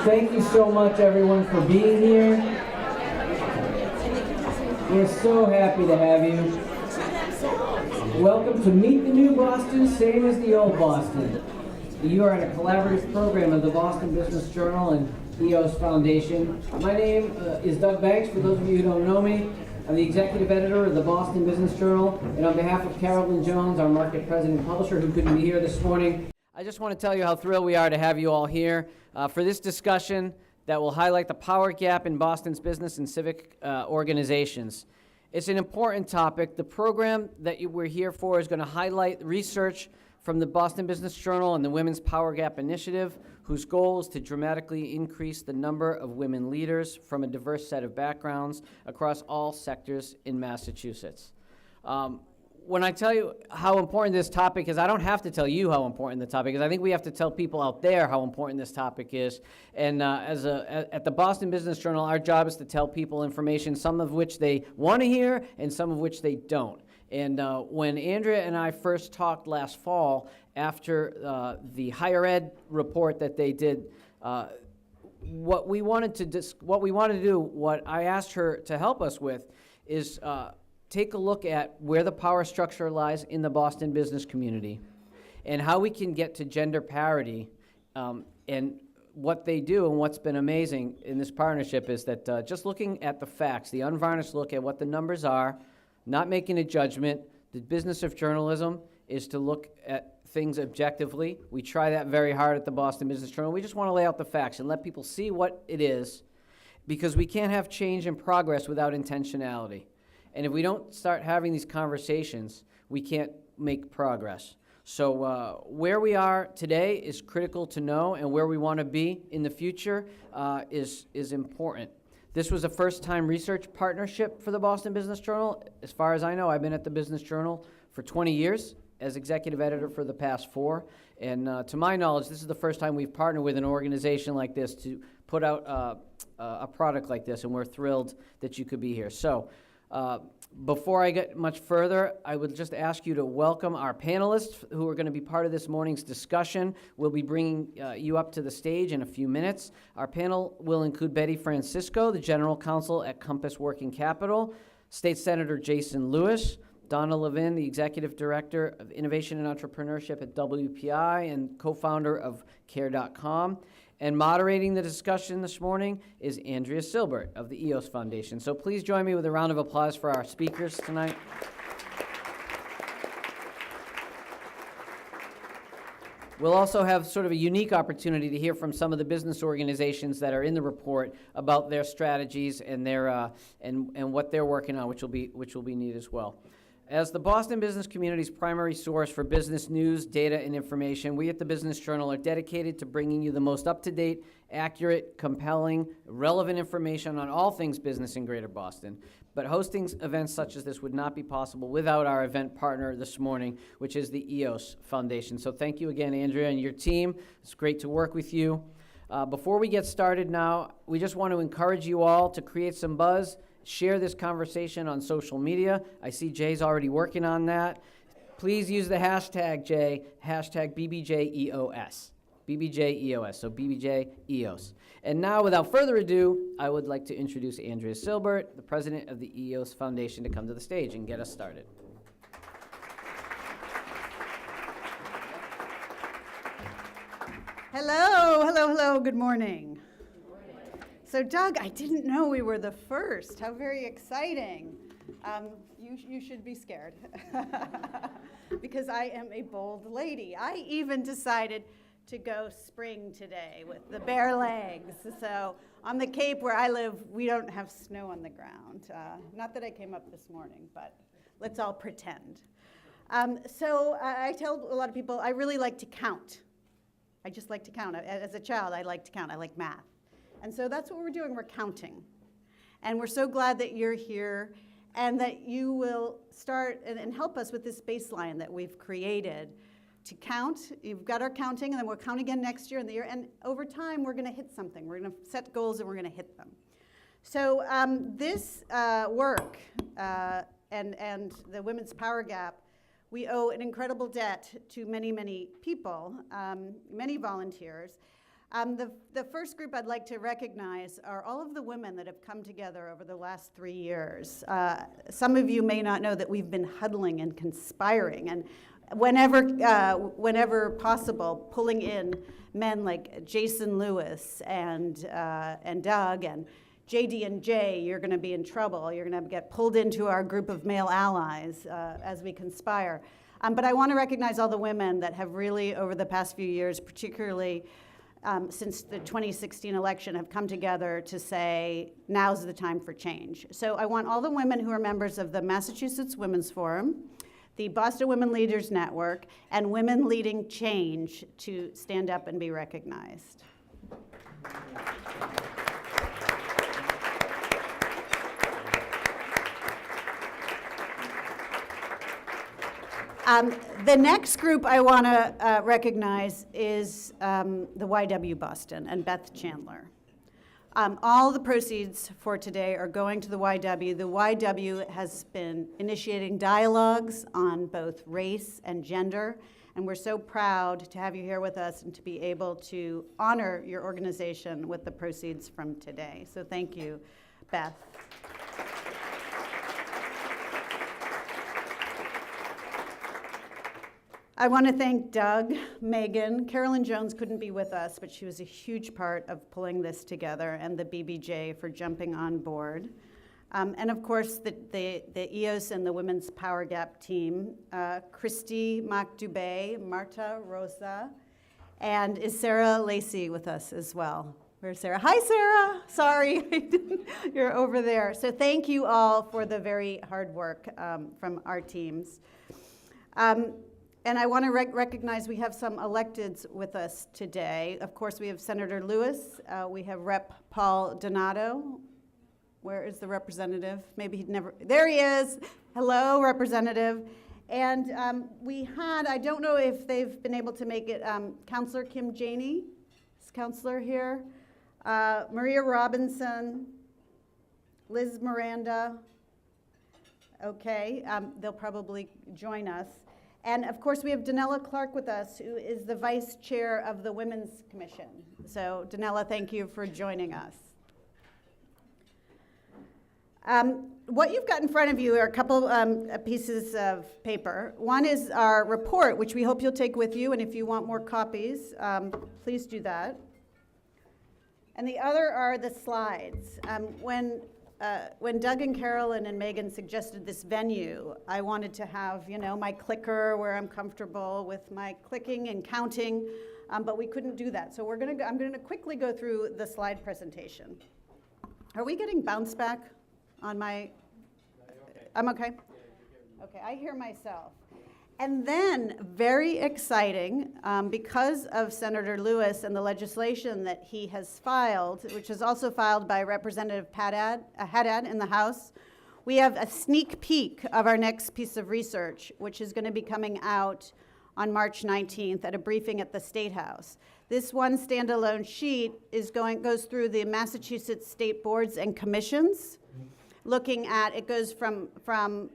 Thank you so much, everyone, for being here. We're so happy to have you. Welcome to Meet the New Boston, same as the old Boston. You are in a collaborative program of the Boston Business Journal and EOS Foundation. My name is Doug Banks. For those of you who don't know me, I'm the executive editor of the Boston Business Journal, and on behalf of Carolyn Jones, our market president and publisher, who couldn't be here this morning, I just want to tell you how thrilled we are to have you all here for this discussion that will highlight the power gap in Boston's business and civic organizations. It's an important topic. The program that we're here for is going to highlight research from the Boston Business Journal and the Women's Power Gap Initiative, whose goal is to dramatically increase the number of women leaders from a diverse set of backgrounds across all sectors in Massachusetts. When I tell you how important this topic is, I don't have to tell you how important the topic is. I think we have to tell people out there how important this topic is. And at the Boston Business Journal, our job is to tell people information, some of which they want to hear and some of which they don't. And when Andrea and I first talked last fall, after the higher ed report that they did, what I asked her to help us with is take a look at where the power structure lies in the Boston business community and how we can get to gender parity. And what they do and what's been amazing in this partnership is that just looking at the facts, the unvarnished look at what the numbers are, not making a judgment. The business of journalism is to look at things objectively. We try that very hard at the Boston Business Journal. We just want to lay out the facts and let people see what it is, because we can't have change and progress without intentionality. And if we don't start having these conversations, we can't make progress. So where we are today is critical to know, and where we want to be in the future is important. This was a first-time research partnership for the Boston Business Journal. As far as I know, I've been at the Business Journal for 20 years as executive editor for the past 4. And to my knowledge, this is the first time we've partnered with an organization like this to put out a product like this, and we're thrilled that you could be here. So before I get much further, I would just ask you to welcome our panelists who are going to be part of this morning's discussion. We'll be bringing you up to the stage in a few minutes. Our panel will include Betty Francisco, the General Counsel at Compass Working Capital, State Senator Jason Lewis, Donna Levin, the Executive Director of Innovation and Entrepreneurship at WPI and co-founder of Care.com. And moderating the discussion this morning is Andrea Silbert of the EOS Foundation. So please join me with a round of applause for our speakers tonight. We'll also have sort of a unique opportunity to hear from some of the business organizations that are in the report about their strategies and their and what they're working on, which will be neat as well. As the Boston business community's primary source for business news, data, and information, we at the Business Journal are dedicated to bringing you the most up-to-date, accurate, compelling, relevant information on all things business in Greater Boston. But hosting events such as this would not be possible without our event partner this morning, which is the EOS Foundation. So thank you again, Andrea, and your team. It's great to work with you. Before we get started now, we just want to encourage you all to create some buzz. Share this conversation on social media. I see Jay's already working on that. Please use the hashtag, Jay, hashtag BBJEOS. BBJEOS, so BBJEOS. And now, without further ado, I would like to introduce Andrea Silbert, the president of the EOS Foundation, to come to the stage and get us started. Hello, good morning. So Doug, I didn't know we were the first. How very exciting. You should be scared because I am a bold lady. I even decided to go spring today with the bare legs. So on the Cape where I live, we don't have snow on the ground. Not that I came up this morning, but let's all pretend. So I tell a lot of people I really like to count. I just like to count. As a child, I like to count. I like math. And so that's what we're doing. We're counting. And we're so glad that you're here and that you will start and help us with this baseline that we've created to count. You've got our counting, and then we'll count again next year and the year. And over time, we're going to hit something. We're going to set goals, and we're going to hit them. So this work and the Women's Power Gap, we owe an incredible debt to many, many people, many volunteers. The first group I'd like to recognize are all of the women that have come together over the last 3 years. Some of you may not know that we've been huddling and conspiring, and whenever possible, pulling in men like Jason Lewis and Doug and JD and Jay. You're going to be in trouble. You're going to get pulled into our group of male allies as we conspire. But I want to recognize all the women that have really, over the past few years, particularly since the 2016 election, have come together to say, now's the time for change. So I want all the women who are members of the Massachusetts Women's Forum, the Boston Women Leaders Network, and Women Leading Change to stand up and be recognized. The next group I want to recognize is the YW Boston and Beth Chandler. All the proceeds for today are going to the YW. The YW has been initiating dialogues on both race and gender, and we're so proud to have you here with us and to be able to honor your organization with the proceeds from today. So thank you, Beth. I want to thank Doug, Megan. Carolyn Jones couldn't be with us, but she was a huge part of pulling this together, and the BBJ for jumping on board. And of course, the EOS and the Women's Power Gap team, Christy Macdubé, Marta Rosa, and is Sarah Lacey with us as well? Where's Sarah? Hi, Sarah. Sorry, you're over there. So thank you all for the very hard work from our teams. And I want to recognize we have some electeds with us today. Of course, we have Senator Lewis. We have Rep. Paul Donato. Where is the representative? Maybe he'd never, there he is. Hello, Representative. And we had, I don't know if they've been able to make it, Councilor Kim Janey, is Councilor here. Maria Robinson, Liz Miranda. Okay, they'll probably join us. And of course, we have Danella Clark with us, who is the Vice Chair of the Women's Commission. So Danella, thank you for joining us. What you've got in front of you are a couple pieces of paper. One is our report, which we hope you'll take with you, and if you want more copies, please do that. And the other are the slides. When Doug and Carolyn and Megan suggested this venue, I wanted to have, my clicker where I'm comfortable with my clicking and counting, but we couldn't do that. So I'm gonna quickly go through the slide presentation. Are we getting bounce back on my? I'm okay? Okay, I hear myself. And then, very exciting, because of Senator Lewis and the legislation that he has filed, which is also filed by Representative Haddad in the House, we have a sneak peek of our next piece of research, which is going to be coming out on March 19th at a briefing at the State House. This one standalone sheet goes through the Massachusetts state boards and commissions, looking at, it goes from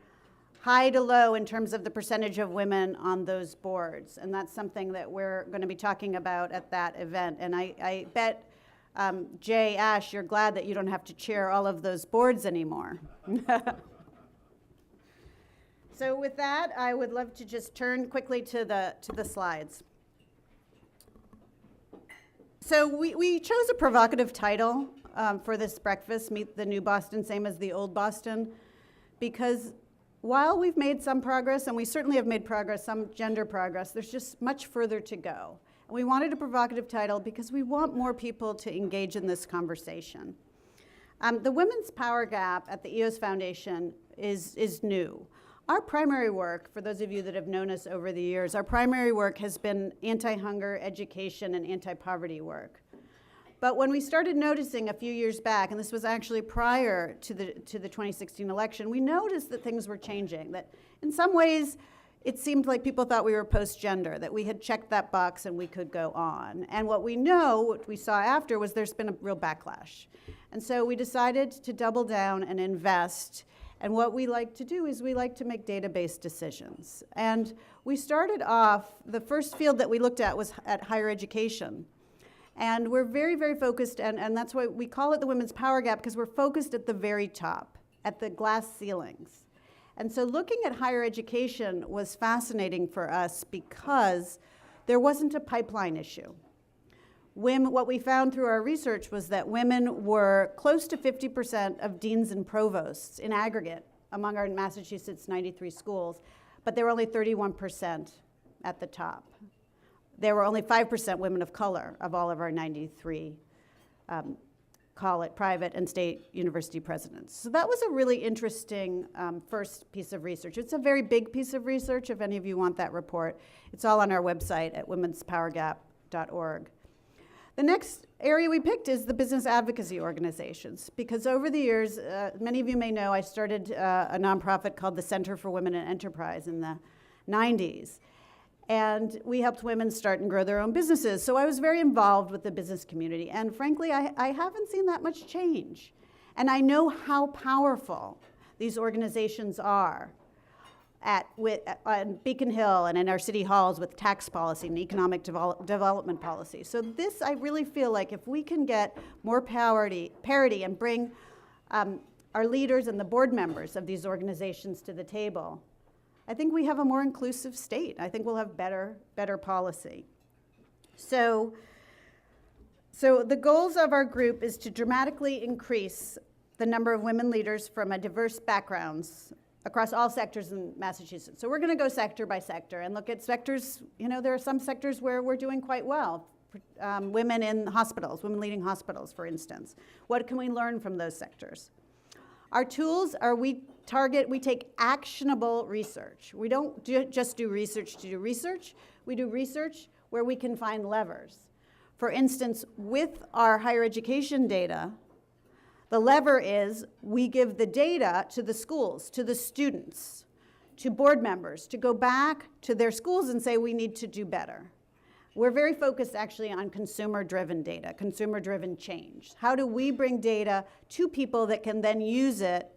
high to low in terms of the percentage of women on those boards. And that's something that we're going to be talking about at that event. And I bet, Jay, Ash, you're glad that you don't have to chair all of those boards anymore. So with that, I would love to just turn quickly to the slides. So we chose a provocative title for this breakfast, Meet the New Boston, same as the old Boston, because while we've made some progress, and we certainly have made progress, some gender progress, there's just much further to go. And we wanted a provocative title because we want more people to engage in this conversation. The Women's Power Gap at the EOS Foundation is new. Our primary work, for those of you that have known us over the years, our primary work has been anti-hunger, education, and anti-poverty work. But when we started noticing a few years back, and this was actually prior to the 2016 election, we noticed that things were changing, that in some ways it seemed like people thought we were post-gender, that we had checked that box and we could go on. And what we saw after was there's been a real backlash. And so we decided to double down and invest. And what we like to do is we like to make data-based decisions. And we started off, the first field that we looked at was at higher education. And we're very, very focused, and that's why we call it the Women's Power Gap, because we're focused at the very top, at the glass ceilings. And so looking at higher education was fascinating for us because there wasn't a pipeline issue. What we found through our research was that women were close to 50% of deans and provosts in aggregate among our Massachusetts 93 schools, but they were only 31% at the top. There were only 5% women of color of all of our 93 call it private and state university presidents. So that was a really interesting first piece of research. It's a very big piece of research. If any of you want that report, it's all on our website at womenspowergap.org. The next area we picked is the business advocacy organizations, because over the years, many of you may know, I started a nonprofit called the Center for Women in Enterprise in the 90s. And we helped women start and grow their own businesses. So I was very involved with the business community. And frankly, I haven't seen that much change. And I know how powerful these organizations are at Beacon Hill and in our city halls with tax policy and economic development policy. So this, I really feel like if we can get more parity and bring our leaders and the board members of these organizations to the table, I think we have a more inclusive state. I think we'll have better policy. So the goals of our group is to dramatically increase the number of women leaders from a diverse backgrounds across all sectors in Massachusetts. So we're going to go sector by sector and look at sectors. You know, there are some sectors where we're doing quite well. Women in hospitals, women leading hospitals, for instance. What can we learn from those sectors? Our tools are we take actionable research. We don't just do research to do research. We do research where we can find levers. For instance, with our higher education data, the lever is we give the data to the schools, to the students, to board members, to go back to their schools and say we need to do better. We're very focused actually on consumer-driven data, consumer-driven change. How do we bring data to people that can then use it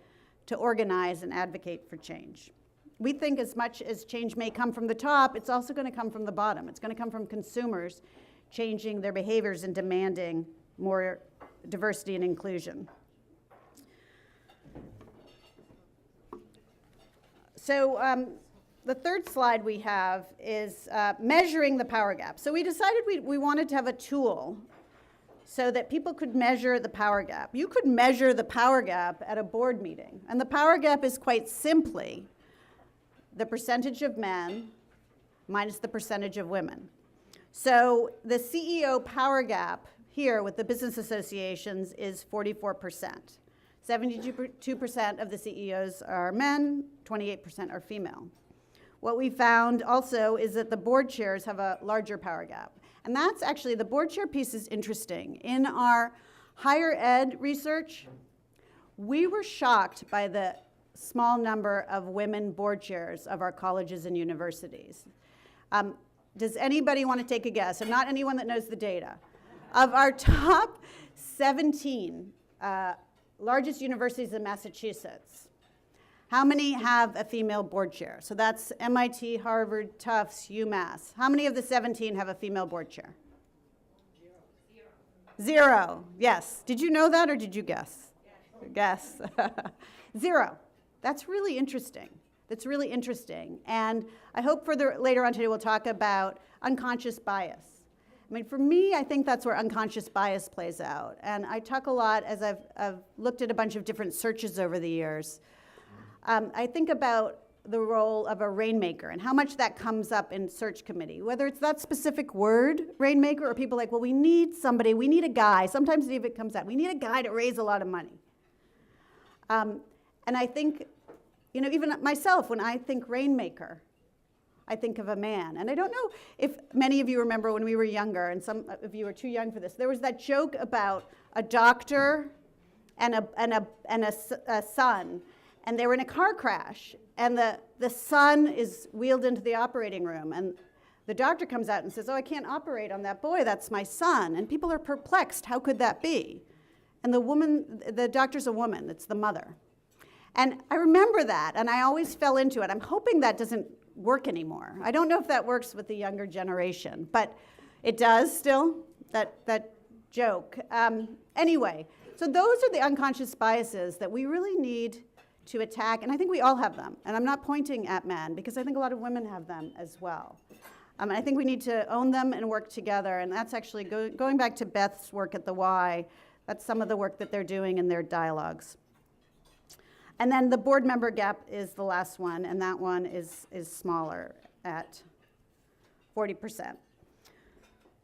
to organize and advocate for change? We think as much as change may come from the top, it's also going to come from the bottom. It's going to come from consumers changing their behaviors and demanding more diversity and inclusion. So the third slide we have is measuring the power gap. So we decided we wanted to have a tool so that people could measure the power gap. You could measure the power gap at a board meeting. And the power gap is quite simply the percentage of men minus the percentage of women. So the CEO power gap here with the business associations is 44%. 72% of the CEOs are men, 28% are female. What we found also is that the board chairs have a larger power gap. And that's actually, the board chair piece is interesting. In our higher ed research, we were shocked by the small number of women board chairs of our colleges and universities. Does anybody want to take a guess? And not anyone that knows the data. Of our top 17 largest universities in Massachusetts, how many have a female board chair? So that's MIT, Harvard, Tufts, UMass. How many of the 17 have a female board chair? Zero. Yes. Did you know that or did you guess? Guess. Zero. That's really interesting. That's really interesting. And I hope later on today we'll talk about unconscious bias. I mean, for me, I think that's where unconscious bias plays out. And I talk a lot, as I've looked at a bunch of different searches over the years. I think about the role of a rainmaker and how much that comes up in search committee, whether it's that specific word, rainmaker, or people like, well, we need somebody, we need a guy. Sometimes it even comes out, we need a guy to raise a lot of money. And I think, you know, even myself, when I think rainmaker, I think of a man. And I don't know if many of you remember when we were younger, and some of you are too young for this, there was that joke about a doctor and a son, and they were in a car crash, and the son is wheeled into the operating room, and the doctor comes out and says, oh, I can't operate on that boy, that's my son. And people are perplexed, how could that be? And the doctor's a woman, it's the mother. And I remember that, and I always fell into it. I'm hoping that doesn't work anymore. I don't know if that works with the younger generation, but it does still. that joke. Anyway, so those are the unconscious biases that we really need to attack, and I think we all have them. And I'm not pointing at men, because I think a lot of women have them as well. I think we need to own them and work together, and that's actually going back to Beth's work at the Y. That's some of the work that they're doing in their dialogues. And then the board member gap is the last one, and that one is smaller at 40%.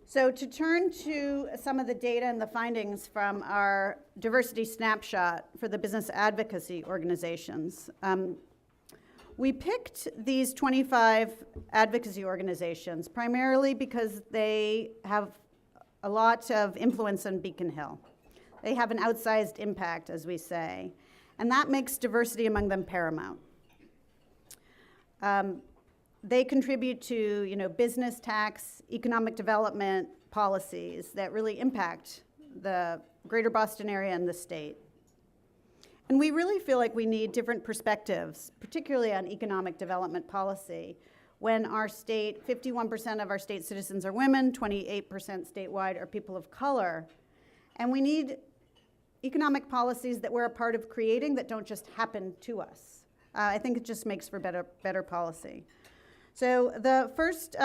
So to turn to some of the data and the findings from our diversity snapshot for the business advocacy organizations, we picked these 25 advocacy organizations primarily because they have a lot of influence on Beacon Hill. They have an outsized impact, as we say, and that makes diversity among them paramount. They contribute to, business, tax, economic development policies that really impact the greater Boston area and the state. And we really feel like we need different perspectives, particularly on economic development policy, when our state, 51% of our state citizens are women, 28% statewide are people of color. And we need economic policies that we're a part of creating that don't just happen to us. I think it just makes for better policy. So the first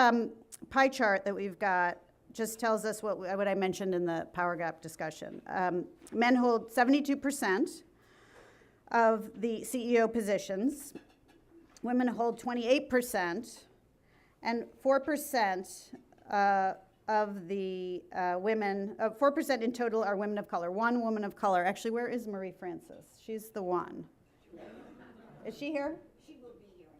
pie chart that we've got just tells us what I mentioned in the power gap discussion. Men hold 72% of the CEO positions. Women hold 28%, and 4% of the women, 4% in total are women of color. One woman of color. Actually, where is Marie Francis? She's the one. Is she here?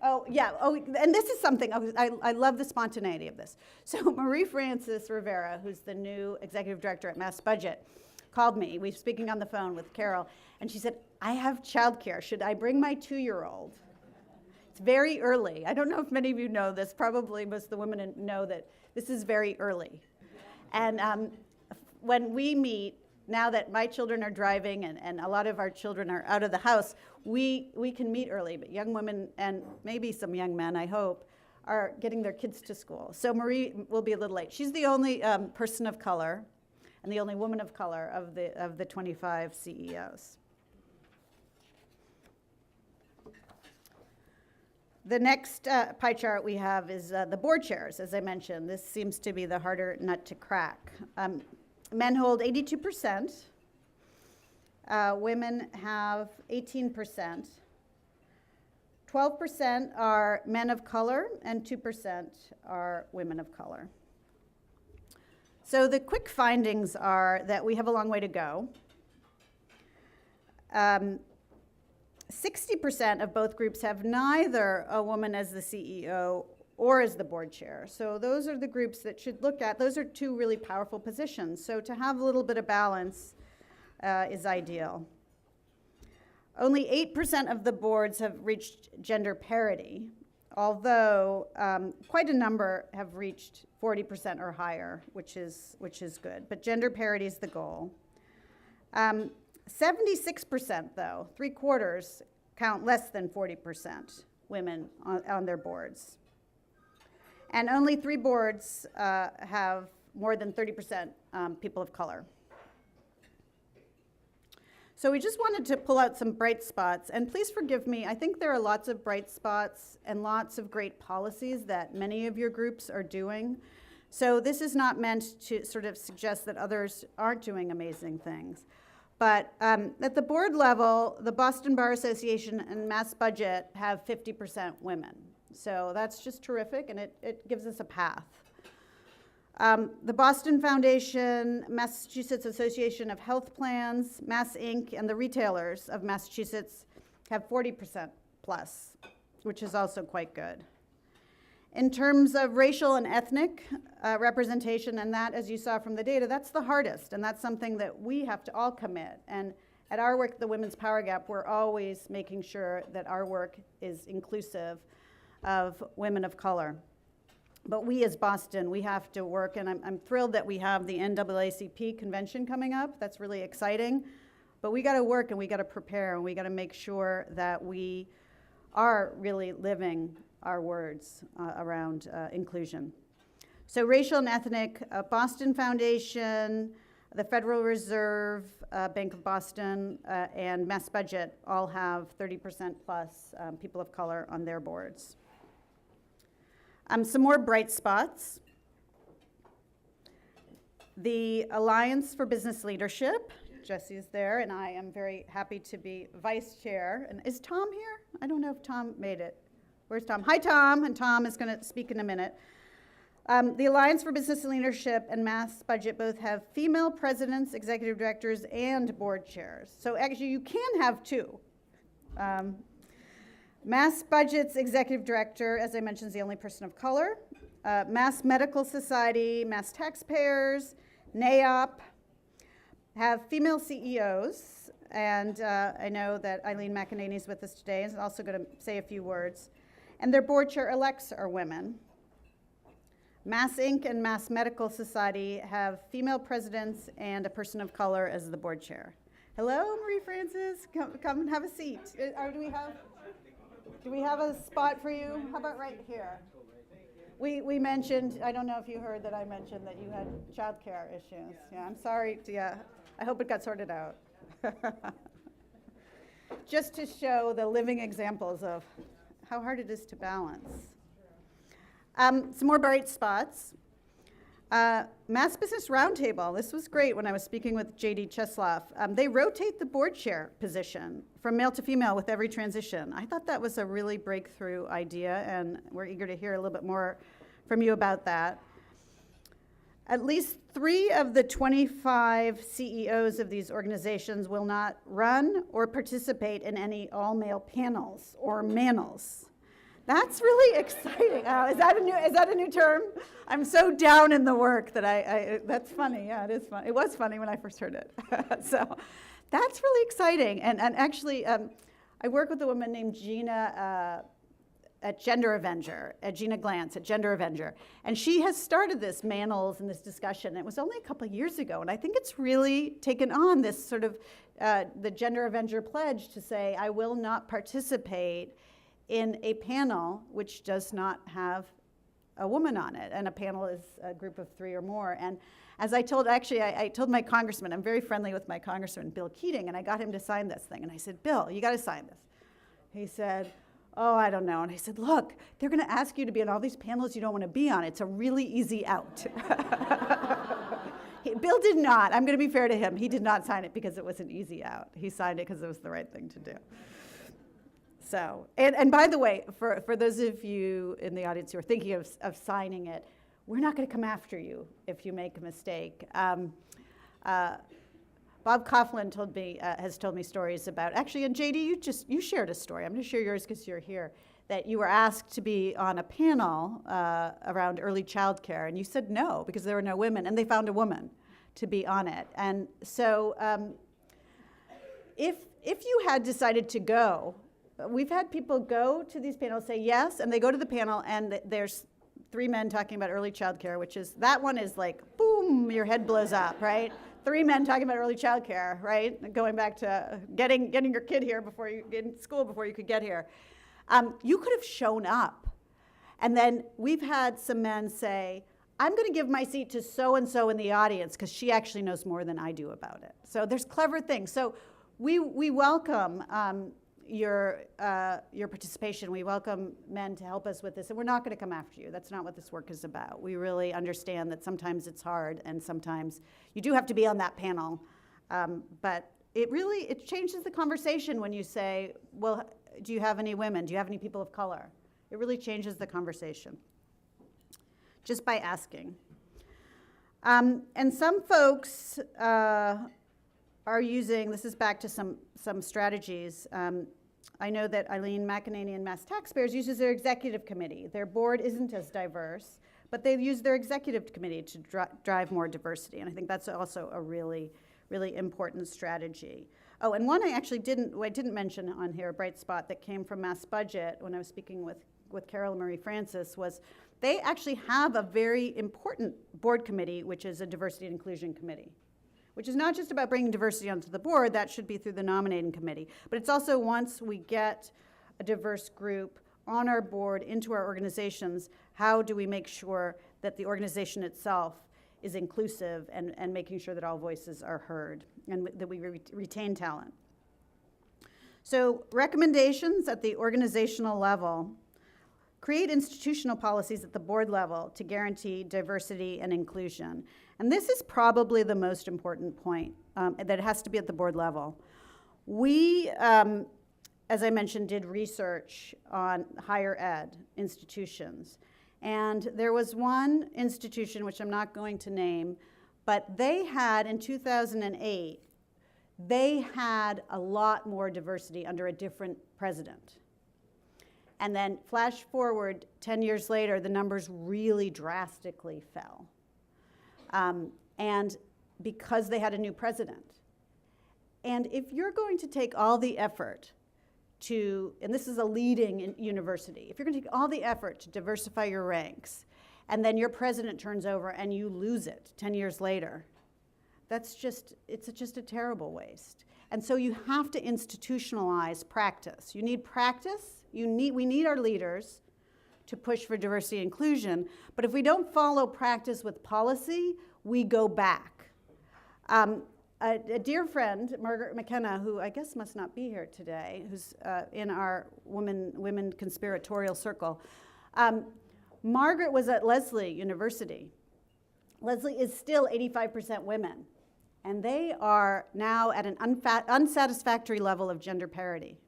Oh, yeah. Oh, and this is something, I love the spontaneity of this. So Marie Francis Rivera, who's the new executive director at Mass Budget, called me. We were speaking on the phone with Carol, and she said, I have childcare. Should I bring my 2-year-old? It's very early. I don't know if many of you know this. Probably most of the women know that this is very early. And when we meet, now that my children are driving and a lot of our children are out of the house, we can meet early, but young women and maybe some young men, I hope, are getting their kids to school. So Marie will be a little late. She's the only person of color and the only woman of color of the 25 CEOs. The next pie chart we have is the board chairs, as I mentioned. This seems to be the harder nut to crack. Men hold 82%. Women have 18%. 12% are men of color, and 2% are women of color. So the quick findings are that we have a long way to go. 60% of both groups have neither a woman as the CEO or as the board chair. So those are the groups that should look at. Those are two really powerful positions. So to have a little bit of balance is ideal. Only 8% of the boards have reached gender parity, although quite a number have reached 40% or higher, which is good. But gender parity is the goal. 76%, though, 3/4, count less than 40% women on their boards. And only 3 boards have more than 30% people of color. So we just wanted to pull out some bright spots. And please forgive me, I think there are lots of bright spots and lots of great policies that many of your groups are doing. So this is not meant to sort of suggest that others aren't doing amazing things. But at the board level, the Boston Bar Association and Mass Budget have 50% women. So that's just terrific, and it gives us a path. The Boston Foundation, Massachusetts Association of Health Plans, Mass Inc., and the retailers of Massachusetts have 40% plus, which is also quite good. In terms of racial and ethnic representation, and that, as you saw from the data, that's the hardest, and that's something that we have to all commit. And at our work, the Women's Power Gap, we're always making sure that our work is inclusive of women of color. But we as Boston, we have to work, and I'm thrilled that we have the NAACP convention coming up. That's really exciting. But we got to work, and we got to prepare, and we got to make sure that we are really living our words around inclusion. So Racial and Ethnic Boston Foundation, the Federal Reserve, Bank of Boston, and Mass Budget all have 30% plus people of color on their boards. Some more bright spots. The Alliance for Business Leadership, Jesse is there, and I am very happy to be vice chair. And is Tom here? I don't know if Tom made it. Where's Tom? Hi, Tom, and Tom is going to speak in a minute. The Alliance for Business Leadership and Mass Budget both have female presidents, executive directors, and board chairs. So actually, you can have two. Mass Budget's executive director, as I mentioned, is the only person of color. Mass Medical Society, Mass Taxpayers, NAOP have female CEOs. And I know that Eileen McEnany is with us today and is also going to say a few words. And their board chair elects are women. Mass Inc. and Mass Medical Society have female presidents and a person of color as the board chair. Hello, Marie Francis. Come and have a seat. Do we have a spot for you? How about right here? We mentioned, I don't know if you heard that I mentioned that you had childcare issues. Yeah, I'm sorry. I hope it got sorted out. Just to show the living examples of how hard it is to balance. Some more bright spots. Mass Business Roundtable. This was great when I was speaking with J.D. Chesloff. They rotate the board chair position from male to female with every transition. I thought that was a really breakthrough idea, and we're eager to hear a little bit more from you about that. At least 3 of the 25 CEOs of these organizations will not run or participate in any all-male panels or manels. That's really exciting. Is that a new term? I'm so down in the work that that's funny. Yeah, it is fun. It was funny when I first heard it. So that's really exciting. And actually, I work with a woman named Gina at Gender Avenger, at Gina Glantz at Gender Avenger. And she has started this manels and this discussion. It was only a couple of years ago. And I think it's really taken on this sort of the Gender Avenger pledge to say, I will not participate in a panel which does not have a woman on it. And a panel is a group of 3 or more. And as I told, actually, I told my congressman, I'm very friendly with my congressman, Bill Keating, and I got him to sign this thing. And I said, Bill, you got to sign this. He said, oh, I don't know. And I said, look, they're going to ask you to be on all these panels you don't want to be on. It's a really easy out. Bill did not. I'm going to be fair to him. He did not sign it because it was an easy out. He signed it because it was the right thing to do. So, and by the way, for those of you in the audience who are thinking of signing it, we're not going to come after you if you make a mistake. Bob Coughlin has told me stories about, actually, and JD, you shared a story. I'm going to share yours because you're here, that you were asked to be on a panel around early child care, and you said no because there were no women, and they found a woman to be on it. And so if you had decided to go, we've had people go to these panels, say yes, and they go to the panel, and there's 3 men talking about early child care, which is, that one is like, boom, your head blows up, right? 3 men talking about early child care, right? Going back to getting your kid here before you get in school before you could get here. You could have shown up. And then we've had some men say, I'm going to give my seat to so-and-so in the audience because she actually knows more than I do about it. So there's clever things. So we welcome your participation. We welcome men to help us with this, and we're not going to come after you. That's not what this work is about. We really understand that sometimes it's hard, and sometimes you do have to be on that panel. But it changes the conversation when you say, well, do you have any women? Do you have any people of color? It really changes the conversation just by asking. And some folks are using, this is back to some strategies. I know that Eileen McEnany and Mass Taxpayers uses their executive committee. Their board isn't as diverse, but they've used their executive committee to drive more diversity. And I think that's also a really, really important strategy. Oh, and one I didn't mention on here, a bright spot that came from Mass Budget when I was speaking with Carol Marie Francis, was they actually have a very important board committee, which is a diversity and inclusion committee, which is not just about bringing diversity onto the board. That should be through the nominating committee. But it's also, once we get a diverse group on our board into our organizations, how do we make sure that the organization itself is inclusive and making sure that all voices are heard and that we retain talent. So recommendations at the organizational level: create institutional policies at the board level to guarantee diversity and inclusion. And this is probably the most important point, that it has to be at the board level. We, as I mentioned, did research on higher ed institutions. And there was one institution, which I'm not going to name, but they had, in 2008, they had a lot more diversity under a different president. And then flash forward 10 years later, the numbers really drastically fell. And because they had a new president. And if you're going to take all the effort to, and this is a leading university, if you're going to take all the effort to diversify your ranks, and then your president turns over and you lose it 10 years later, it's just a terrible waste. And so you have to institutionalize practice. You need practice. We need our leaders to push for diversity and inclusion. But if we don't follow practice with policy, we go back. A dear friend, Margaret McKenna, who I guess must not be here today, who's in our women conspiratorial circle. Margaret was at Lesley University. Lesley is still 85% women. And they are now at an unsatisfactory level of gender parity.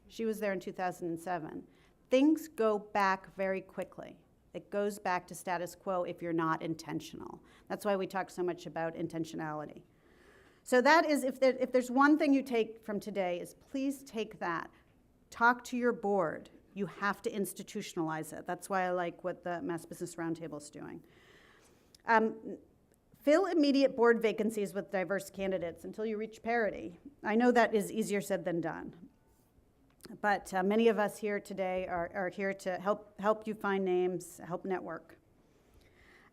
She was there in 2007. Things go back very quickly. It goes back to status quo if you're not intentional. That's why we talk so much about intentionality. So that is, if there's one thing you take from today, is please take that. Talk to your board. You have to institutionalize it. That's why I like what the Mass Business Roundtable is doing. Fill immediate board vacancies with diverse candidates until you reach parity. I know that is easier said than done. But many of us here today are here to help you find names, help network.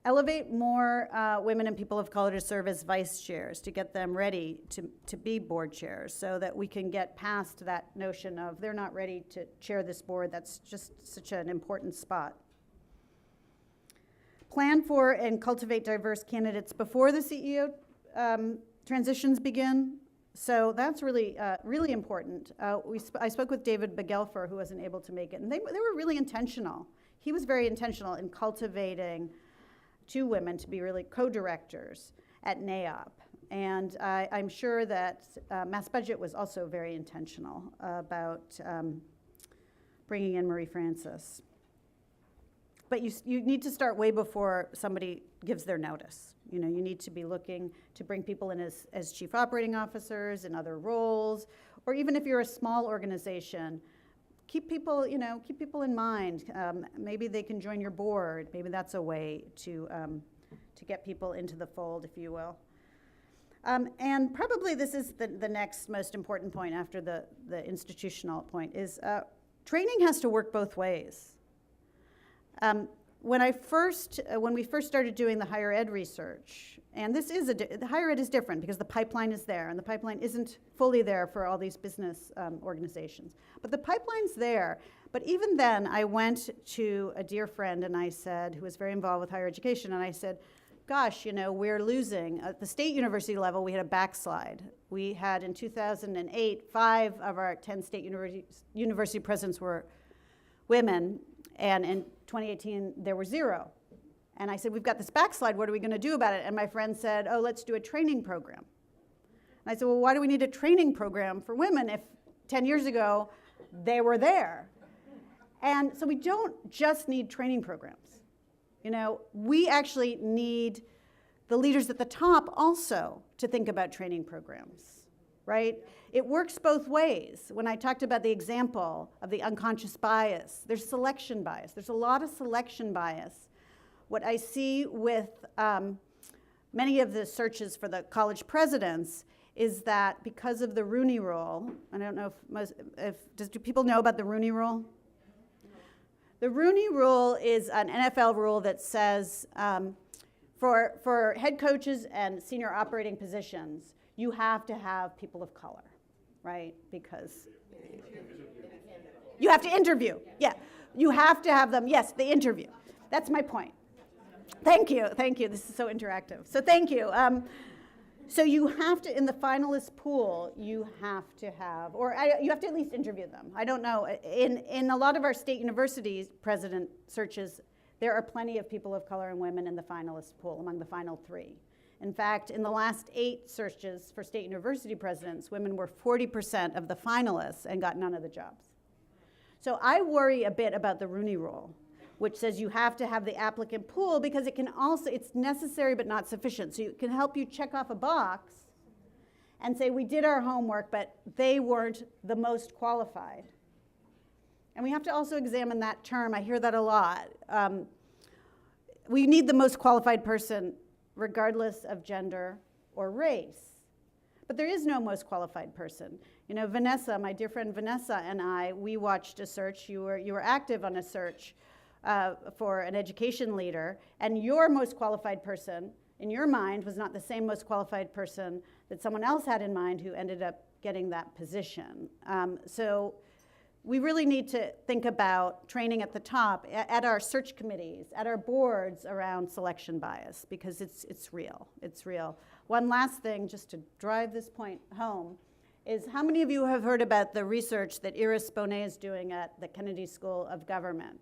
Elevate more women and people of color to serve as vice chairs, to get them ready to be board chairs, so that we can get past that notion of they're not ready to chair this board. That's just such an important spot. Plan for and cultivate diverse candidates before the CEO transitions begin. So that's really, really important. I spoke with David Begelfer, who wasn't able to make it, and they were really intentional. He was very intentional in cultivating 2 women to be really co-directors at NAOP. And I'm sure that Mass Budget was also very intentional about bringing in Marie Francis. But you need to start way before somebody gives their notice. You know, you need to be looking to bring people in as chief operating officers in other roles, or even if you're a small organization, keep people in mind. Maybe they can join your board. Maybe that's a way to get people into the fold, if you will. And probably this is the next most important point after the institutional point is training has to work both ways. When we first started doing the higher ed research, and the higher ed is different because the pipeline is there, and the pipeline isn't fully there for all these business organizations. But the pipeline's there. But even then, I went to a dear friend, and I said, who was very involved with higher education, and I said, gosh, we're losing. At the state university level, we had a backslide. We had, in 2008, 5 of our 10 state university presidents were women, and in 2018, there were 0. And I said, we've got this backslide, what are we going to do about it? And my friend said, oh, let's do a training program. And I said, well, why do we need a training program for women if 10 years ago they were there? And so we don't just need training programs. We actually need the leaders at the top also to think about training programs, right? It works both ways. When I talked about the example of the unconscious bias, there's selection bias. There's a lot of selection bias. What I see with many of the searches for the college presidents is that because of the Rooney Rule, I don't know do people know about the Rooney Rule? The Rooney Rule is an NFL rule that says for head coaches and senior operating positions, you have to have people of color, right? Because you have to interview. Yeah, you have to have them. Yes, the interview. That's my point. Thank you. This is so interactive. So thank you. So you have to, in the finalist pool, you have to have, you have to at least interview them. I don't know. In a lot of our state universities president searches, there are plenty of people of color and women in the finalist pool among the final 3. In fact, in the last 8 searches for state university presidents, women were 40% of the finalists and got none of the jobs. So I worry a bit about the Rooney Rule, which says you have to have the applicant pool because it can also, it's necessary but not sufficient. So it can help you check off a box and say, we did our homework, but they weren't the most qualified. And we have to also examine that term. I hear that a lot. We need the most qualified person regardless of gender or race. But there is no most qualified person. You know, Vanessa, my dear friend Vanessa and I, we watched a search. You were active on a search for an education leader, and your most qualified person in your mind was not the same most qualified person that someone else had in mind who ended up getting that position. So we really need to think about training at the top, at our search committees, at our boards around selection bias, because it's real. It's real. One last thing, just to drive this point home, is how many of you have heard about the research that Iris Bonet is doing at the Kennedy School of Government,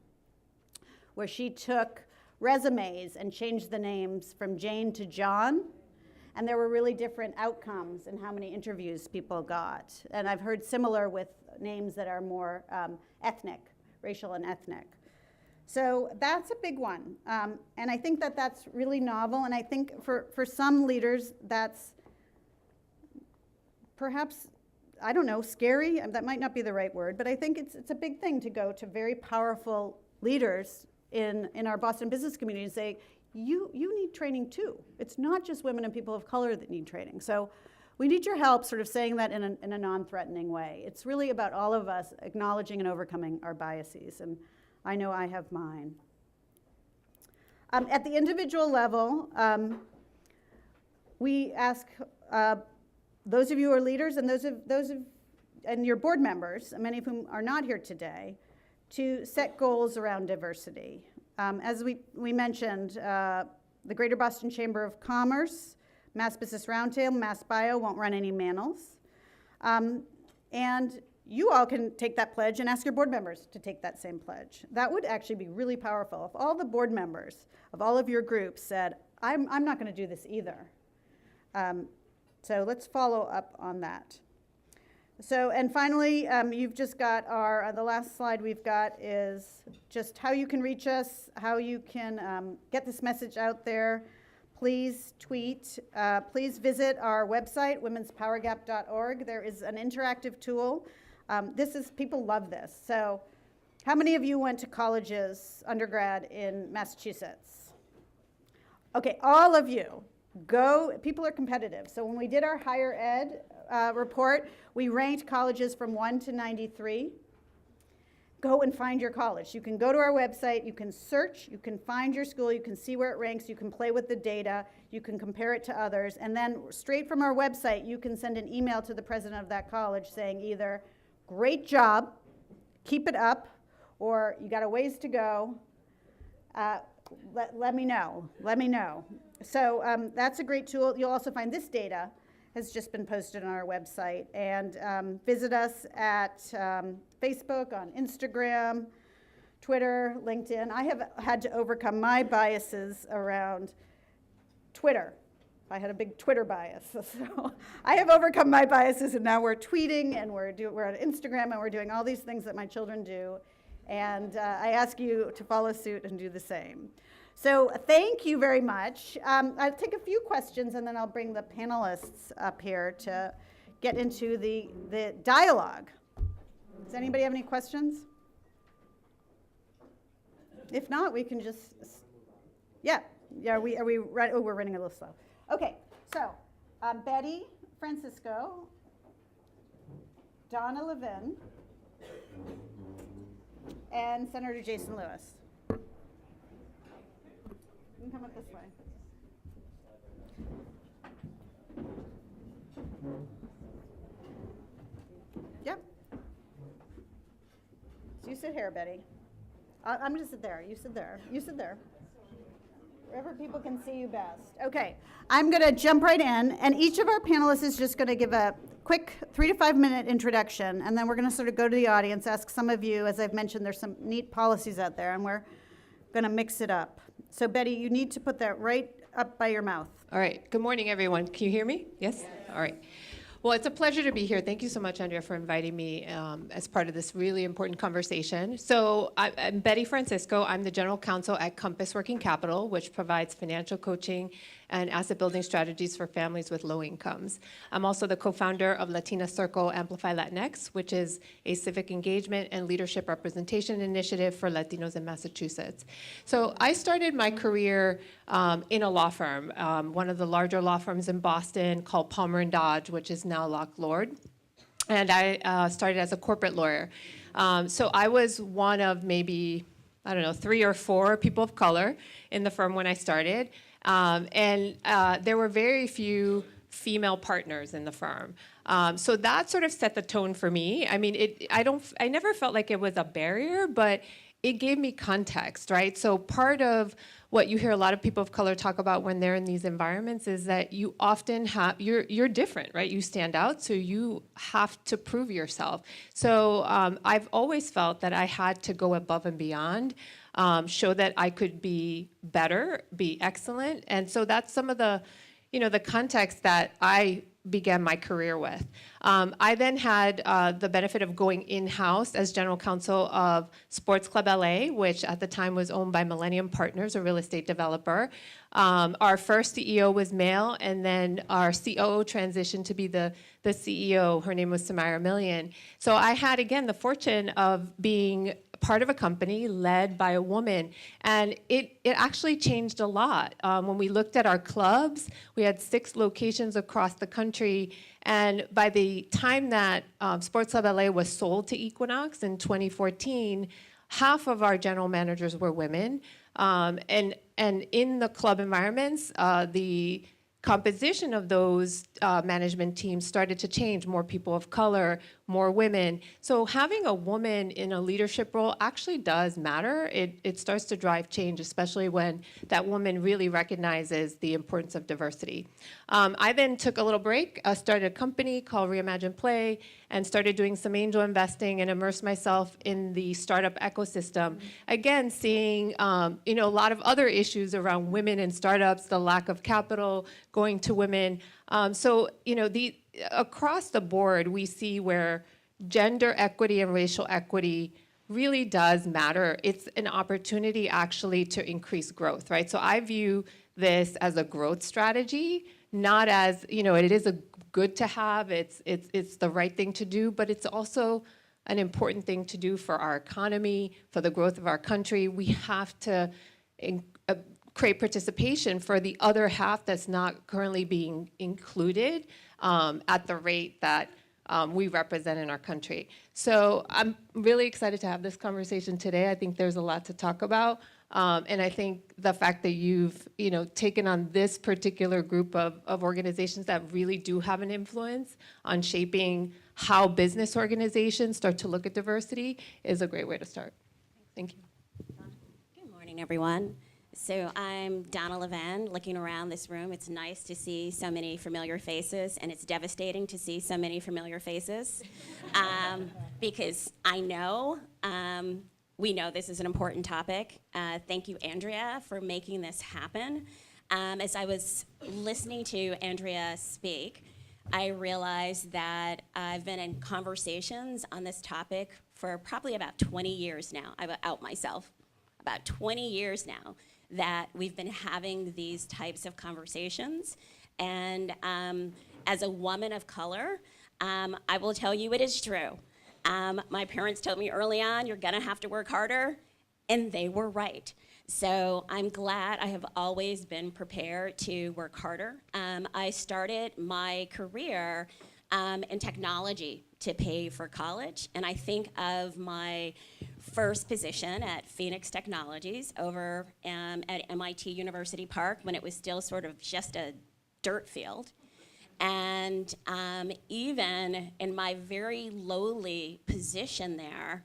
where she took resumes and changed the names from Jane to John, and there were really different outcomes in how many interviews people got. And I've heard similar with names that are more ethnic, racial and ethnic. So that's a big one. And I think that that's really novel, and I think for some leaders that's perhaps, I don't know, scary. That might not be the right word, but I think it's a big thing to go to very powerful leaders in our Boston business community and say, you need training too. It's not just women and people of color that need training. So we need your help sort of saying that in a non-threatening way. It's really about all of us acknowledging and overcoming our biases, and I know I have mine. At the individual level, we ask those of you who are leaders and and your board members, many of whom are not here today, to set goals around diversity. As we mentioned, the Greater Boston Chamber of Commerce, Mass Business Roundtable, Mass Bio won't run any manels. And you all can take that pledge and ask your board members to take that same pledge. That would actually be really powerful if all the board members of all of your groups said, I'm not going to do this either. So let's follow up on that. So, and finally, you've just got the last slide we've got is just how you can reach us, how you can get this message out there. Please tweet. Please visit our website, womenspowergap.org. There is an interactive tool. People love this. So how many of you went to colleges, undergrad in Massachusetts? Okay, all of you. Go. People are competitive. So when we did our higher ed report, we ranked colleges from 1 to 93. Go and find your college. You can go to our website, you can search, you can find your school, you can see where it ranks, you can play with the data, you can compare it to others, and then straight from our website, you can send an email to the president of that college saying either, great job, keep it up, or you got a ways to go, let me know. So that's a great tool. You'll also find this data has just been posted on our website. And visit us at Facebook, on Instagram, Twitter, LinkedIn. I have had to overcome my biases around Twitter. I had a big Twitter bias. So I have overcome my biases, and now we're tweeting, and we're on Instagram, and we're doing all these things that my children do. And I ask you to follow suit and do the same. So thank you very much. I'll take a few questions, and then I'll bring the panelists up here to get into the dialogue. Does anybody have any questions? If not, we can just, yeah. Are we right? Oh, we're running a little slow. Okay, so Betty Francisco, Donna Levin, and Senator Jason Lewis. You can come up this way. Yep. So you sit here, Betty. I'm going to sit there. You sit there. You sit there. Wherever people can see you best. Okay, I'm going to jump right in, and each of our panelists is just going to give a quick 3 to 5 minute introduction, and then we're going to sort of go to the audience, ask some of you, as I've mentioned, there's some neat policies out there, and we're going to mix it up. So Betty, you need to put that right up by your mouth. All right. Good morning, everyone. Can you hear me? Yes? All right. Well, it's a pleasure to be here. Thank you so much, Andrea, for inviting me as part of this really important conversation. So I'm Betty Francisco. I'm the general counsel at Compass Working Capital, which provides financial coaching and asset building strategies for families with low incomes. I'm also the co-founder of Latina Circle Amplify Latinx, which is a civic engagement and leadership representation initiative for Latinos in Massachusetts. So I started my career in a law firm, one of the larger law firms in Boston called Palmer & Dodge, which is now Locke Lord. And I started as a corporate lawyer. So I was one of maybe, 3 or 4 people of color in the firm when I started. There were very few female partners in the firm. So that sort of set the tone for me. I mean, I never felt like it was a barrier, but it gave me context, right? So part of what you hear a lot of people of color talk about when they're in these environments is that you often you're different, right? You stand out, so you have to prove yourself. So I've always felt that I had to go above and beyond, show that I could be better, be excellent. And so that's some of the context that I began my career with. I then had the benefit of going in-house as general counsel of Sports Club LA, which at the time was owned by Millennium Partners, a real estate developer. Our first CEO was male, and then our COO transitioned to be the CEO. Her name was Samira Millian. So I had, again, the fortune of being part of a company led by a woman, and it actually changed a lot. When we looked at our clubs, we had 6 locations across the country, and by the time that Sports Club LA was sold to Equinox in 2014, half of our general managers were women, and in the club environments, the composition of those management teams started to change. More people of color, more women. So having a woman in a leadership role actually does matter. It starts to drive change, especially when that woman really recognizes the importance of diversity. I then took a little break, started a company called Reimagine Play, and started doing some angel investing and immersed myself in the startup ecosystem. Again, seeing a lot of other issues around women in startups, the lack of capital going to women. Across the board, we see where gender equity and racial equity really does matter. It's an opportunity actually to increase growth, right? So I view this as a growth strategy, not as, it is a good to have, it's the right thing to do, but it's also an important thing to do for our economy, for the growth of our country. We have to create participation for the other half that's not currently being included at the rate that we represent in our country. So I'm really excited to have this conversation today. I think there's a lot to talk about. And I think the fact that you've taken on this particular group of organizations that really do have an influence on shaping how business organizations start to look at diversity is a great way to start. Thank you. Good morning, everyone. So I'm Donna Levan, looking around this room. It's nice to see so many familiar faces, and it's devastating to see so many familiar faces because I know we know this is an important topic. Thank you, Andrea, for making this happen. As I was listening to Andrea speak, I realized that I've been in conversations on this topic for probably about 20 years now. I will out myself. About 20 years now that we've been having these types of conversations. And as a woman of color, I will tell you it is true. My parents told me early on, you're gonna have to work harder, and they were right. So I'm glad I have always been prepared to work harder. I started my career in technology to pay for college, and I think of my first position at Phoenix Technologies over at MIT University Park when it was still sort of just a dirt field. And even in my very lowly position there,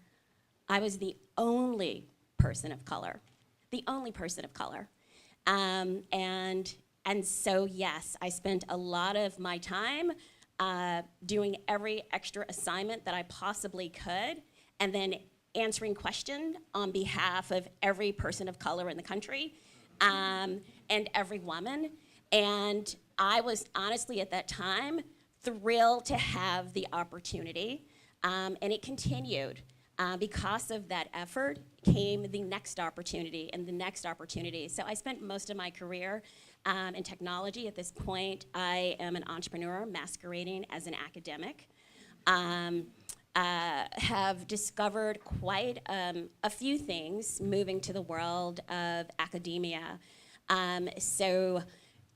I was the only person of color. And so, yes, I spent a lot of my time doing every extra assignment that I possibly could, and then answering questions on behalf of every person of color in the country, and every woman. And I was honestly at that time thrilled to have the opportunity, and it continued. Because of that effort came the next opportunity and the next opportunity. So I spent most of my career in technology. At this point, I am an entrepreneur masquerading as an academic. Have discovered quite a few things moving to the world of academia. So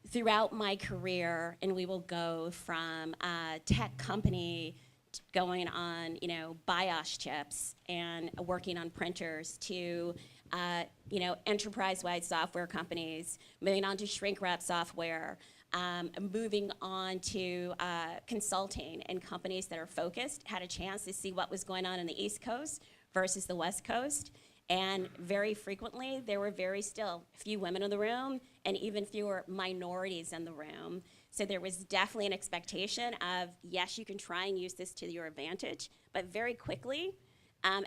throughout my career, and we will go from a tech company going on, BIOS chips and working on printers to, enterprise-wide software companies, moving on to shrink-wrap software, moving on to consulting and companies that are focused, had a chance to see what was going on the East Coast versus the West Coast. And very frequently, there were very still few women in the room and even fewer minorities in the room. So there was definitely an expectation of, yes, you can try and use this to your advantage, but very quickly,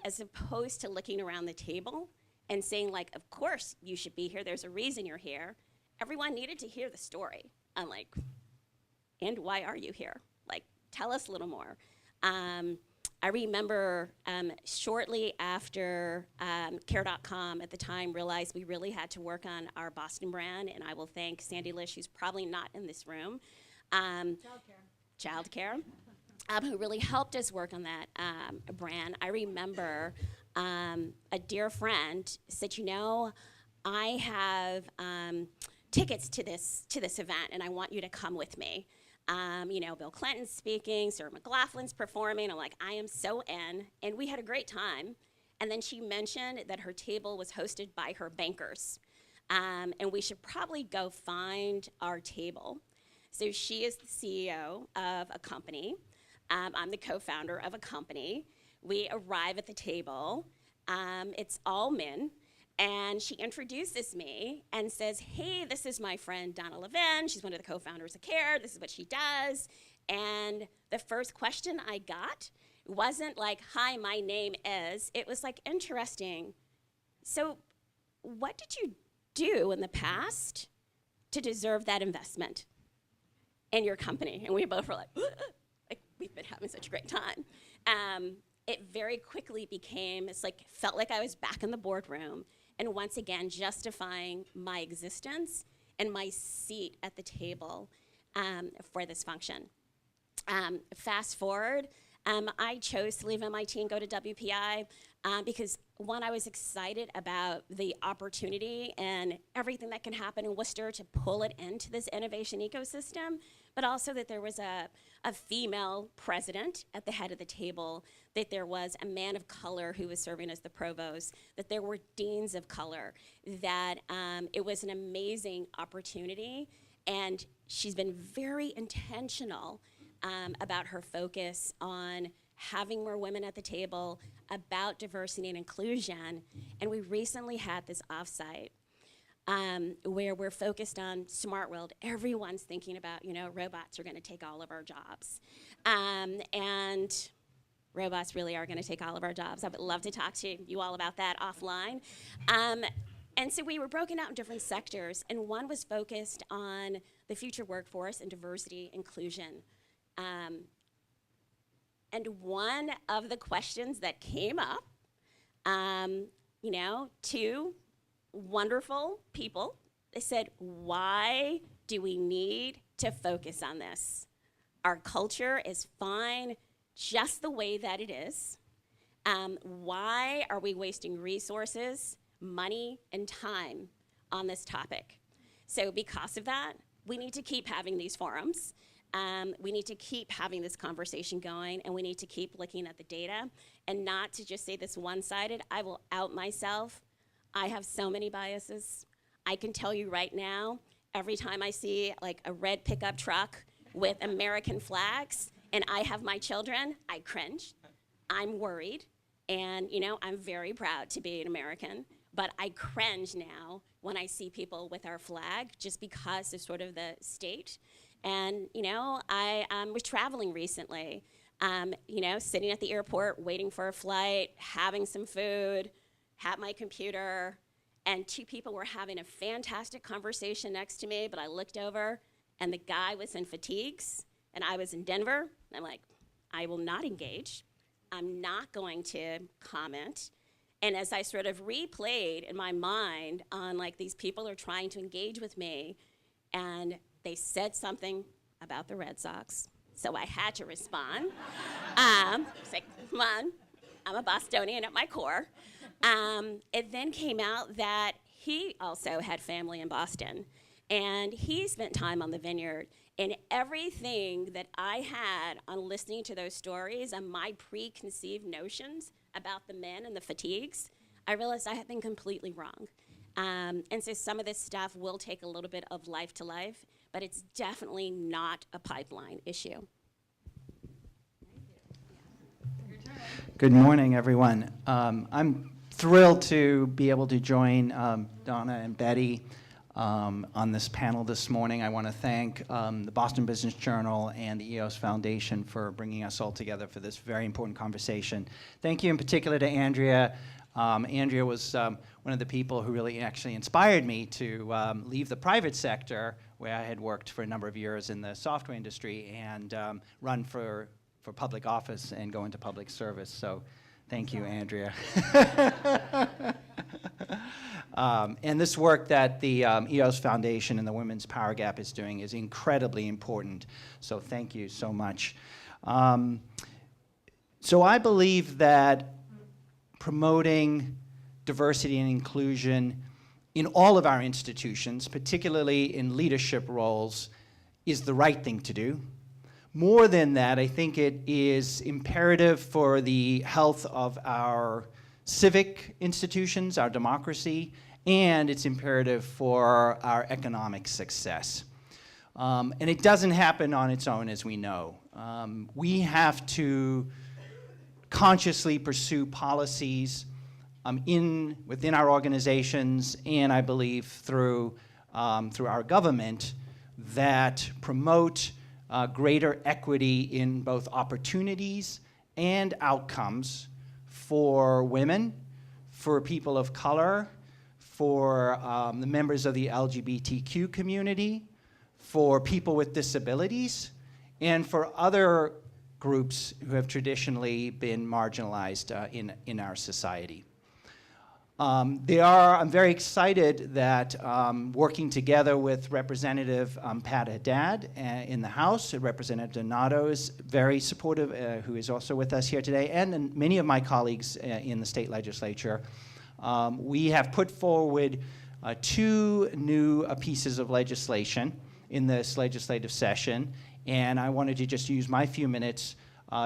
as opposed to looking around the table and saying, like, of course you should be here, there's a reason you're here, everyone needed to hear the story. I'm like, and why are you here? Like, tell us a little more. I remember shortly after Care.com at the time realized we really had to work on our Boston brand, and I will thank Sandy Lish, who's probably not in this room. Childcare. Who really helped us work on that brand. I remember a dear friend said, I have tickets to this event, and I want you to come with me. Bill Clinton's speaking, Sarah McLachlan's performing. I'm like, I am so in. And we had a great time. And then she mentioned that her table was hosted by her bankers. And we should probably go find our table. So she is the CEO of a company. I'm the co-founder of a company. We arrive at the table. It's all men. And she introduces me and says, hey, this is my friend Donna Levin. She's one of the co-founders of CARE. This is what she does. And the first question I got wasn't like, hi, my name is. It was like, interesting. So what did you do in the past to deserve that investment in your company? And we both were like we've been having such a great time. It very quickly became, felt like I was back in the boardroom. And once again, justifying my existence and my seat at the table for this function. Fast forward, I chose to leave MIT and go to WPI because, one, I was excited about the opportunity and everything that can happen in Worcester to pull it into this innovation ecosystem, but also that there was a female president at the head of the table, that there was a man of color who was serving as the provost, that there were deans of color, that it was an amazing opportunity. And she's been very intentional about her focus on having more women at the table, about diversity and inclusion. And we recently had this offsite where we're focused on smart world. Everyone's thinking about, robots are going to take all of our jobs. And robots really are going to take all of our jobs. I would love to talk to you all about that offline. And so we were broken out in different sectors, and one was focused on the future workforce and diversity inclusion. And one of the questions that came up, two wonderful people, they said, why do we need to focus on this? Our culture is fine just the way that it is. Why are we wasting resources, money, and time on this topic? So because of that, we need to keep having these forums. We need to keep having this conversation going, and we need to keep looking at the data and not to just say this one-sided. I will out myself. I have so many biases. I can tell you right now, every time I see a red pickup truck with American flags and I have my children, I cringe. I'm worried, and I'm very proud to be an American. but I cringe now when I see people with our flag just because of sort of the state. And, you know, I was traveling recently, you know, sitting at the airport, waiting for a flight, having some food, had my computer, and two people were having a fantastic conversation next to me, but I looked over, and the guy was in fatigues, and I was in Denver. I'm like, I will not engage. I'm not going to comment. And as I sort of replayed in my mind on, like, these people are trying to engage with me, and they said something about the Red Sox, so I had to respond. It's like, come on, I'm a Bostonian at my core. It then came out that he also had family in Boston, and he spent time on the vineyard. And everything that I had on listening to those stories and my preconceived notions about the men and the fatigues, I realized I had been completely wrong. And so some of this stuff will take a little bit of life to life, but it's definitely not a pipeline issue. Good morning, everyone. I'm thrilled to be able to join Donna and Betty on this panel this morning. I want to thank the Boston Business Journal and the EOS Foundation for bringing us all together for this very important conversation. Thank you in particular to Andrea. Andrea was one of the people who really actually inspired me to leave the private sector, where I had worked for a number of years in the software industry, and run for public office and go into public service. So thank you, Andrea. And this work that the EOS Foundation and the Women's Power Gap is doing is incredibly important. So thank you so much. So I believe that promoting diversity and inclusion in all of our institutions, particularly in leadership roles, is the right thing to do. More than that, I think it is imperative for the health of our civic institutions, our democracy, and it's imperative for our economic success. And it doesn't happen on its own, as we know. We have to consciously pursue policies within our organizations, and I believe through our government, that promote greater equity in both opportunities and outcomes for women, for people of color, for the members of the LGBTQ community, for people with disabilities, and for other groups who have traditionally been marginalized in our society. I'm very excited that working together with Representative Pat Haddad in the House, Representative Donato is very supportive, who is also with us here today, and many of my colleagues in the state legislature. We have put forward 2 new pieces of legislation in this legislative session, and I wanted to just use my few minutes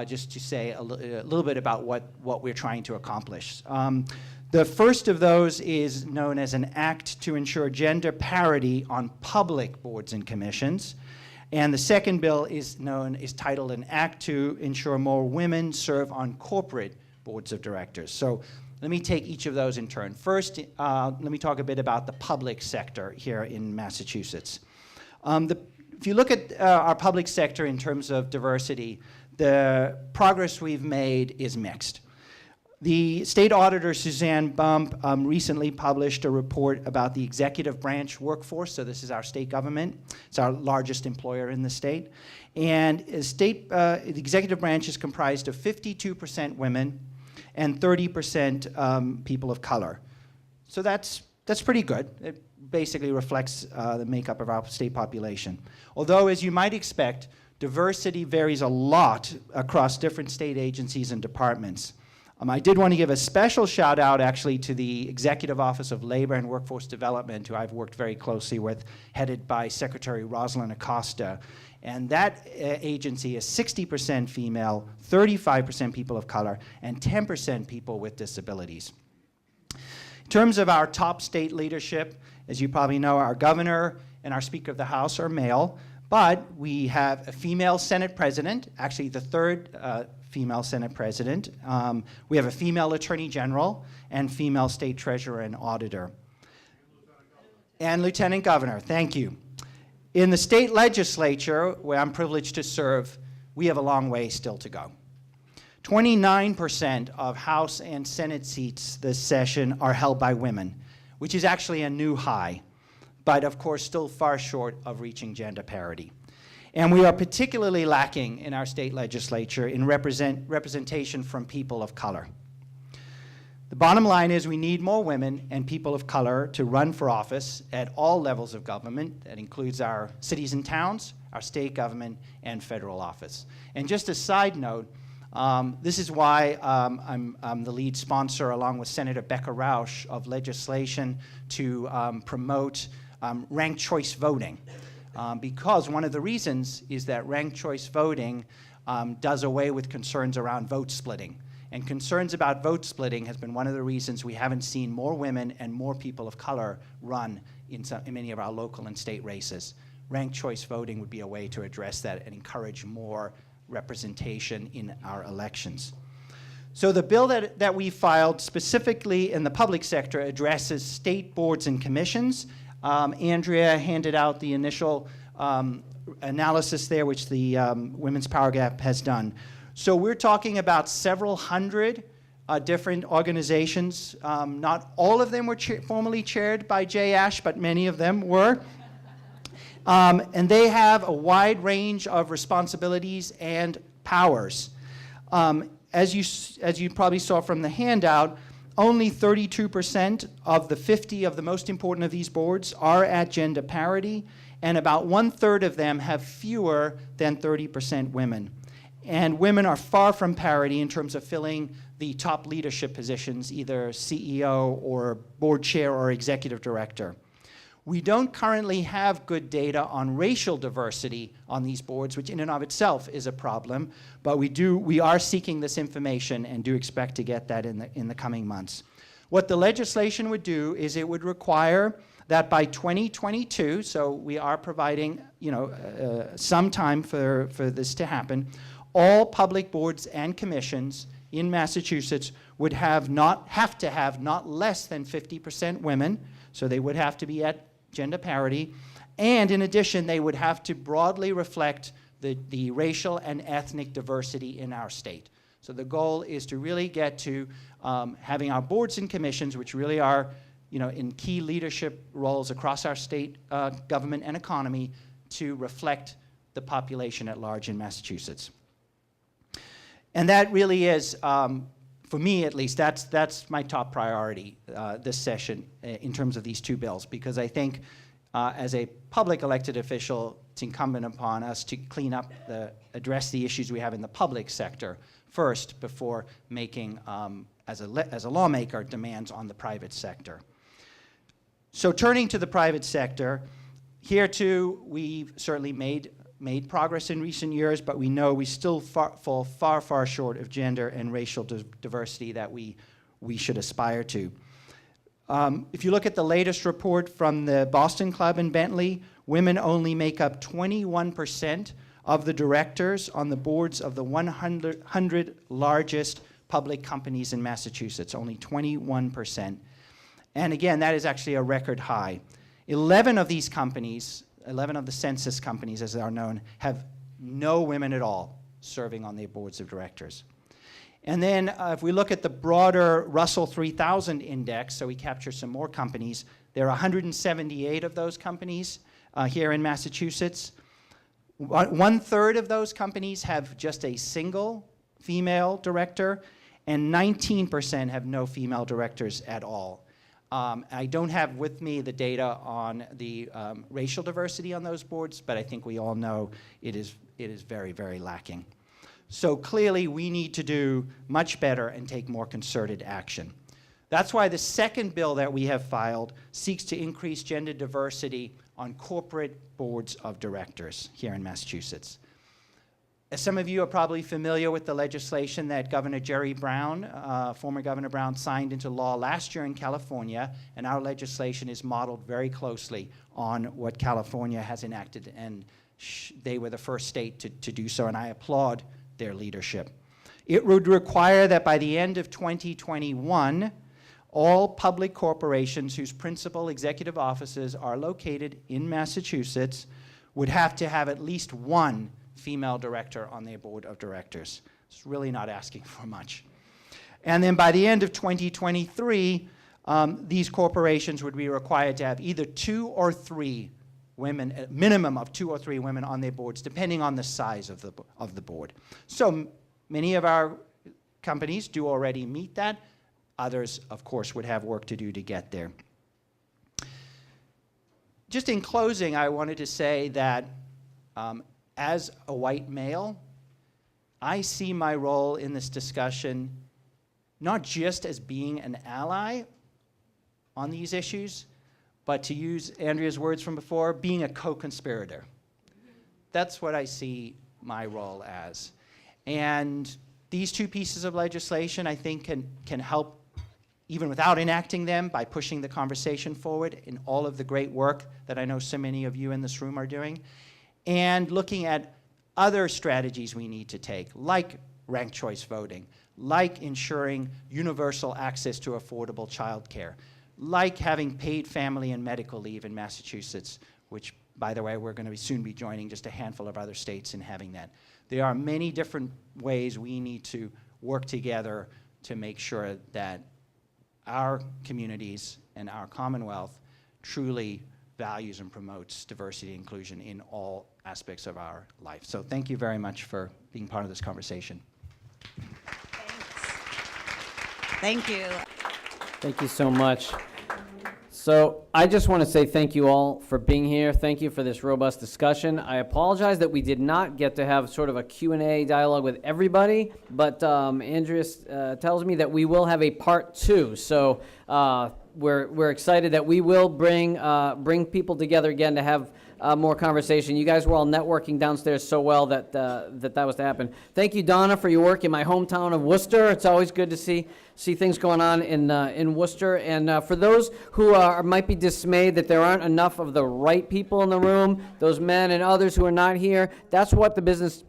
just to say a little bit about what we're trying to accomplish. The first of those is known as an act to ensure gender parity on public boards and commissions. And the second bill is titled an act to ensure more women serve on corporate boards of directors. So let me take each of those in turn. First, let me talk a bit about the public sector here in Massachusetts. If you look at our public sector in terms of diversity, the progress we've made is mixed. The state auditor, Suzanne Bump, recently published a report about the executive branch workforce. So this is our state government. It's our largest employer in the state. And the executive branch is comprised of 52% women and 30% people of color. So that's pretty good. It basically reflects the makeup of our state population. Although, as you might expect, diversity varies a lot across different state agencies and departments. I did want to give a special shout out actually to the Executive Office of Labor and Workforce Development, who I've worked very closely with, headed by Secretary Rosalind Acosta. And that agency is 60% female, 35% people of color, and 10% people with disabilities. In terms of our top state leadership, as you probably know, our governor and our Speaker of the House are male, but we have a female Senate president, actually the third female Senate president. We have a female attorney general and female state treasurer and auditor. And lieutenant governor, thank you. In the state legislature, where I'm privileged to serve, we have a long way still to go. 29% of House and Senate seats this session are held by women, which is actually a new high, but of course still far short of reaching gender parity. And we are particularly lacking in our state legislature in representation from people of color. The bottom line is we need more women and people of color to run for office at all levels of government. That includes our cities and towns, our state government, and federal office. And just a side note, this is why I'm the lead sponsor, along with Senator Becca Rausch, of legislation to promote ranked choice voting. Because one of the reasons is that ranked choice voting does away with concerns around vote splitting. And concerns about vote splitting has been one of the reasons we haven't seen more women and more people of color run in many of our local and state races. Ranked choice voting would be a way to address that and encourage more representation in our elections. So the bill that we filed specifically in the public sector addresses state boards and commissions. Andrea handed out the initial analysis there, which the Women's Power Gap has done. So we're talking about several hundred different organizations. Not all of them were formally chaired by Jay Ash, but many of them were. And they have a wide range of responsibilities and powers. As you probably saw from the handout, only 32% of the 50 of the most important of these boards are at gender parity, and about 1/3 of them have fewer than 30% women. And women are far from parity in terms of filling the top leadership positions, either CEO or board chair or executive director. We don't currently have good data on racial diversity on these boards, which in and of itself is a problem, but we are seeking this information and do expect to get that in the coming months. What the legislation would do is it would require that by 2022, so we are providing some time for this to happen, all public boards and commissions in Massachusetts would have to have not less than 50% women, so they would have to be at gender parity, and in addition, they would have to broadly reflect the racial and ethnic diversity in our state. So the goal is to really get to having our boards and commissions, which really are in key leadership roles across our state government and economy, to reflect the population at large in Massachusetts. And that really is, for me at least, that's my top priority this session in terms of these two bills, because I think as a public elected official, it's incumbent upon us to address the issues we have in the public sector first before making, as a lawmaker, demands on the private sector. So turning to the private sector, here too, we've certainly made progress in recent years, but we know we still fall far short of gender and racial diversity that we should aspire to. If you look at the latest report from the Boston Club in Bentley, women only make up 21% of the directors on the boards of the 100 largest public companies in Massachusetts, only 21%. And again, that is actually a record high. 11 of these companies, 11 of the census companies, as they are known, have no women at all serving on their boards of directors. And then if we look at the broader Russell 3000 index, so we capture some more companies, there are 178 of those companies here in Massachusetts. 1/3 of those companies have just a single female director, and 19% have no female directors at all. I don't have with me the data on the racial diversity on those boards, but I think we all know it is very, very lacking. So clearly we need to do much better and take more concerted action. That's why the second bill that we have filed seeks to increase gender diversity on corporate boards of directors here in Massachusetts. As some of you are probably familiar with the legislation that Governor Jerry Brown, former Governor Brown, signed into law last year in California, and our legislation is modeled very closely on what California has enacted, and they were the first state to do so, and I applaud their leadership. It would require that by the end of 2021, all public corporations whose principal executive offices are located in Massachusetts would have to have at least one female director on their board of directors. It's really not asking for much. And then by the end of 2023, these corporations would be required to have either 2 or 3 women, a minimum of 2 or 3 women on their boards, depending on the size of the board. So many of our companies do already meet that. Others, of course, would have work to do to get there. Just in closing, I wanted to say that as a white male, I see my role in this discussion not just as being an ally on these issues, but to use Andrea's words from before, being a co-conspirator. That's what I see my role as. And these 2 pieces of legislation, I think, can help, even without enacting them, by pushing the conversation forward in all of the great work that I know so many of you in this room are doing, and looking at other strategies we need to take, like ranked choice voting, like ensuring universal access to affordable childcare, like having paid family and medical leave in Massachusetts, which, by the way, we're going to soon be joining just a handful of other states in having that. There are many different ways we need to work together to make sure that our communities and our Commonwealth truly values and promotes diversity and inclusion in all aspects of our life. So thank you very much for being part of this conversation. Thank you. Thank you so much. So I just want to say thank you all for being here. Thank you for this robust discussion. I apologize that we did not get to have sort of a Q&A dialogue with everybody, but Andrea tells me that we will have a part 2. So we're excited that we will bring people together again to have more conversation. You guys were all networking downstairs so well that that was to happen. Thank you, Donna, for your work in my hometown of Worcester. It's always good to see things going on in Worcester. And for those who might be dismayed that there aren't enough of the right people in the room, those men and others who are not here, that's what the Business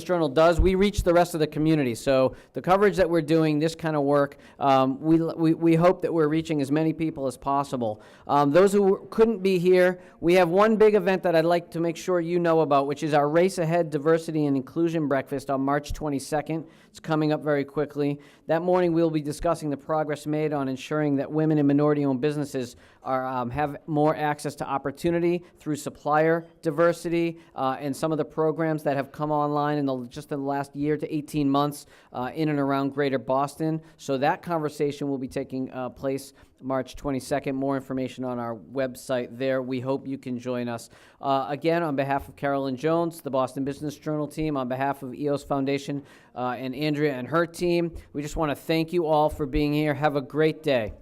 Journal does. We reach the rest of the community. So the coverage that we're doing, this kind of work, we hope that we're reaching as many people as possible. Those who couldn't be here, we have one big event that I'd like to make sure you know about, which is our Race Ahead Diversity and Inclusion Breakfast on March 22nd. It's coming up very quickly. That morning, we'll be discussing the progress made on ensuring that women and minority-owned businesses have more access to opportunity through supplier diversity and some of the programs that have come online in just the last year to 18 months in and around Greater Boston. So that conversation will be taking place March 22nd. More information on our website there. We hope you can join us. Again, on behalf of Carolyn Jones, the Boston Business Journal team, on behalf of EOS Foundation and Andrea and her team, we just want to thank you all for being here. Have a great day.